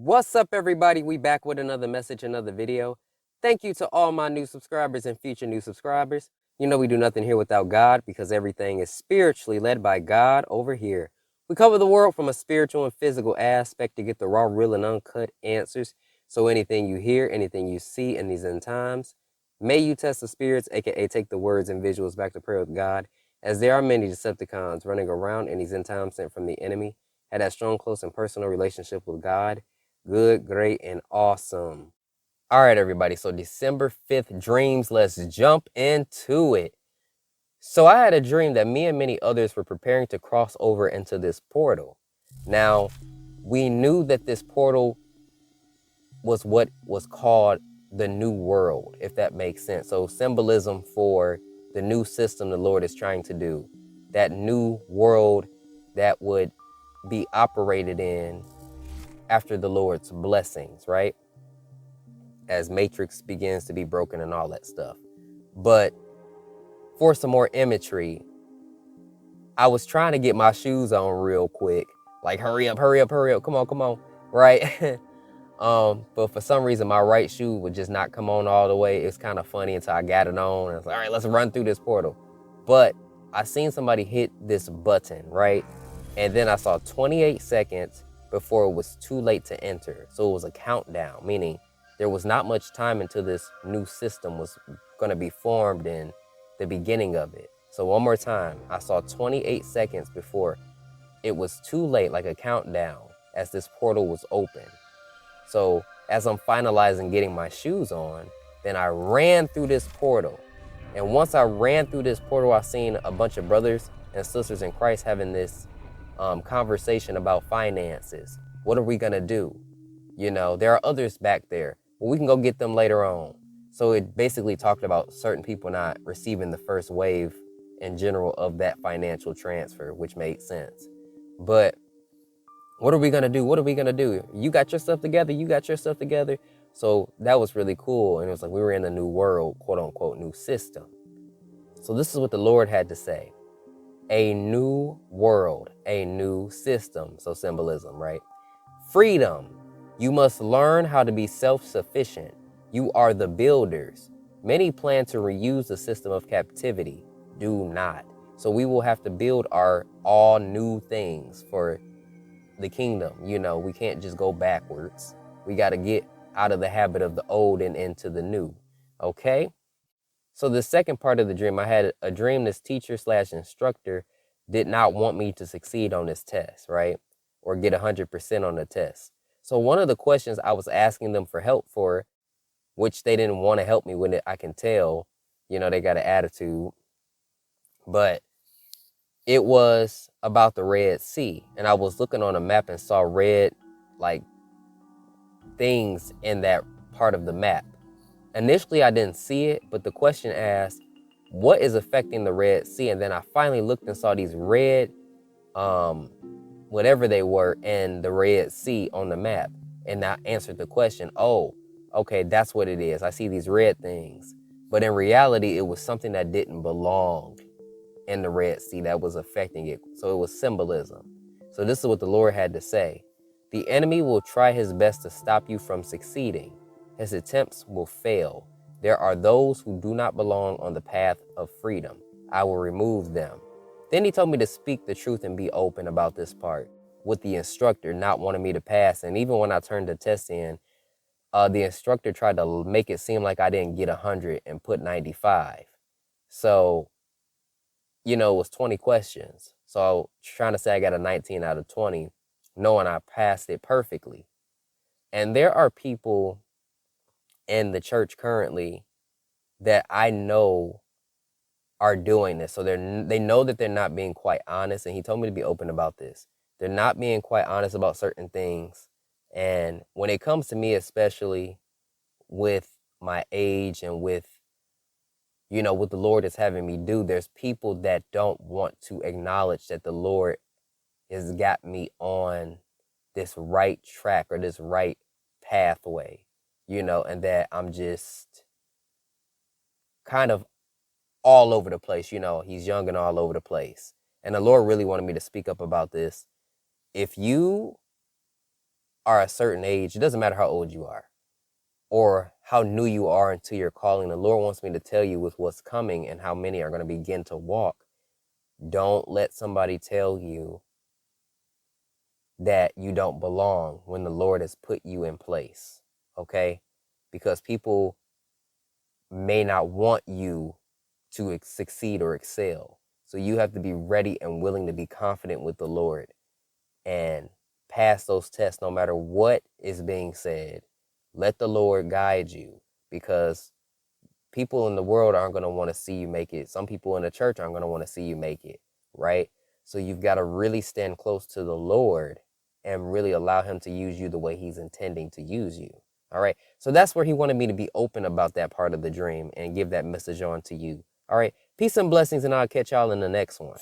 What's up, everybody? We back with another message, another video. Thank you to all my new subscribers and future new subscribers. You know we do nothing here without God because everything is spiritually led by God over here. We cover the world from a spiritual and physical aspect to get the raw, real, and uncut answers. So anything you hear, anything you see in these end times, may you test the spirits, aka take the words and visuals back to prayer with God, as there are many Decepticons running around in these end times sent from the enemy. Had that strong, close, and personal relationship with God. Good, great, and awesome. All right, everybody. So December 5th dreams. Let's jump into it. So I had a dream that me and many others were preparing to cross over into this portal. Now, we knew that this portal was what was called the new world, if that makes sense. So symbolism for the new system the Lord is trying to do. That new world that would be operated in after the Lord's blessings, right? As Matrix begins to be broken and all that stuff. But for some more imagery, I was trying to get my shoes on real quick. Like, hurry up, hurry up, hurry up. Come on, right? But for some reason, my right shoe would just not come on all the way. It's kind of funny until I got it on. And it's like, all right, let's run through this portal. But I seen somebody hit this button, right? And then I saw 28 seconds before it was too late to enter. So it was a countdown, meaning there was not much time until this new system was going to be formed in the beginning of it. So one more time, I saw 28 seconds before it was too late, like a countdown, as this portal was open. So as I'm finalizing getting my shoes on, then I ran through this portal. And once I ran through this portal, I seen a bunch of brothers and sisters in Christ having this conversation about finances. What are we gonna do? You know, there are others back there, but we can go get them later on. So it basically talked about certain people not receiving the first wave in general of that financial transfer, which made sense. But what are we gonna do? What are we gonna do? You got your stuff together, you got your stuff together. So that was really cool. And it was like we were in a new world, quote unquote, new system. So this is what the Lord had to say. A new world, a new system. So symbolism, right? Freedom. You must learn how to be self-sufficient. You are the builders. Many plan to reuse the system of captivity. Do not. So we will have to build our all new things for the kingdom. You know, we can't just go backwards. We got to get out of the habit of the old and into the new. Okay? So the second part of the dream, I had a dream this teacher slash instructor did not want me to succeed on this test, right? Or get 100% on the test. So one of the questions I was asking them for help for, which they didn't want to help me with it, I can tell, you know, they got an attitude, but it was about the Red Sea. And I was looking on a map and saw red, like, things in that part of the map. Initially, I didn't see it, but the question asked, what is affecting the Red Sea? And then I finally looked and saw these red, whatever they were, in the Red Sea on the map. And I answered the question, oh, okay, that's what it is. I see these red things. But in reality, it was something that didn't belong in the Red Sea that was affecting it. So it was symbolism. So this is what the Lord had to say. The enemy will try his best to stop you from succeeding. His attempts will fail. There are those who do not belong on the path of freedom. I will remove them. Then he told me to speak the truth and be open about this part, with the instructor not wanting me to pass. And even when I turned the test in, the instructor tried to make it seem like I didn't get 100 and put 95. So, you know, it was 20 questions. So trying to say I got a 19 out of 20, knowing I passed it perfectly. And there are people in the church currently that I know are doing this. So they know that they're not being quite honest. And he told me to be open about this. They're not being quite honest about certain things. And when it comes to me, especially with my age and with, you know, what the Lord is having me do, there's people that don't want to acknowledge that the Lord has got me on this right track or this right pathway, you know, and that I'm just kind of all over the place. You know, he's young and all over the place. And the Lord really wanted me to speak up about this. If you are a certain age, it doesn't matter how old you are or how new you are into your calling. The Lord wants me to tell you with what's coming and how many are going to begin to walk. Don't let somebody tell you that you don't belong when the Lord has put you in place, okay? Because people may not want you to succeed or excel. So you have to be ready and willing to be confident with the Lord and pass those tests no matter what is being said. Let the Lord guide you, because people in the world aren't going to want to see you make it. Some people in the church aren't going to want to see you make it, right? So you've got to really stand close to the Lord and really allow him to use you the way he's intending to use you. All right. So that's where he wanted me to be open about that part of the dream and give that message on to you. All right. Peace and blessings, and I'll catch y'all in the next one.